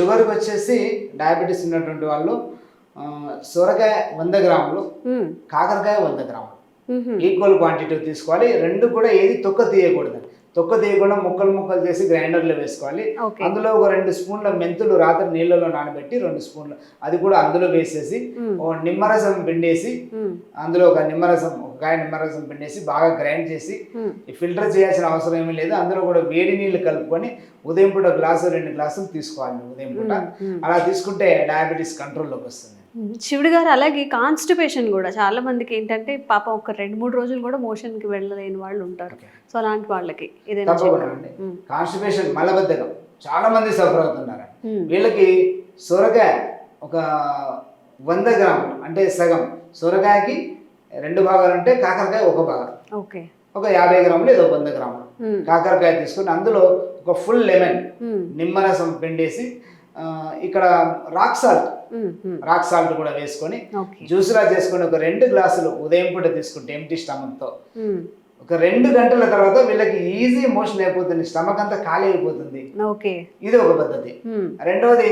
షుగర్కి వచ్చేసి డయాబెటీస్ ఉన్నటువంటి వాళ్ళు సొరకాయ 100 గ్రాములు, కాకరకాయ 100 గ్రాములు ఈక్వల్ క్వాంటిటీ తీసుకోవాలి. రెండు కూడా ఏది తొక్క తీయకూడదు. తొక్క తీయకుండా ముక్కలు ముక్కలు చేసి గ్రైండర్లో వేసుకోవాలి. అందులో ఒక 2 స్పూన్ల మెంతులు రాత్రి నీళ్ళలో నానబెట్టి 2 స్పూన్లు అది కూడా అందులో వేసేసి ఓ నిమ్మరసం పిండేసి అందులో ఒక కాయ నిమ్మరసం పిండేసి బాగా గ్రైండ్ చేసి ఫిల్టర్ చేయాల్సిన అవసరం ఏమీ లేదు. అందులో కూడా వేడి నీళ్ళు కలుపుకొని ఉదయం పూట గ్లాసు 2 గ్లాసులు తీసుకోవాలి ఉదయం పూట. అలా తీసుకుంటే డయాబెటీస్ కంట్రోల్లోకి వస్తుంది. శివుడు గారు అలాగే కాన్స్టిపేషన్ కూడా చాలా మందికి ఏంటంటే పాపం ఒక 2-3 రోజులు కూడా మోషన్కి వెళ్ళలేని వాళ్ళు ఉంటారు. సో అలాంటి వాళ్ళకి తప్పకుండా అండి. కాన్స్టిపేషన్ మలబద్ధకం చాలా మంది సఫర్ అవుతున్నారు. వీళ్ళకి సొరకాయ ఒక 100 గ్రాములు అంటే సగం, సొరకాయకి 2 భాగాలు అంటే కాకరకాయ 1 భాగం, ఒక 50 గ్రాములు ఏదో 100 గ్రాములు కాకరకాయ తీసుకుని అందులో ఒక ఫుల్ లెమన్ నిమ్మరసం పిండేసి ఇక్కడ రాక్ సాల్ట్ కూడా వేసుకొని జ్యూస్లా చేసుకొని ఒక 2 గ్లాసులు ఉదయం పూట తీసుకుంటే ఎంటీ స్టమక్తో ఒక 2 గంటల తర్వాత వీళ్ళకి ఈజీ మోషన్ అయిపోతుంది, స్టమక్ అంతా ఖాళీ అయిపోతుంది. ఇది ఒక పద్ధతి. రెండవది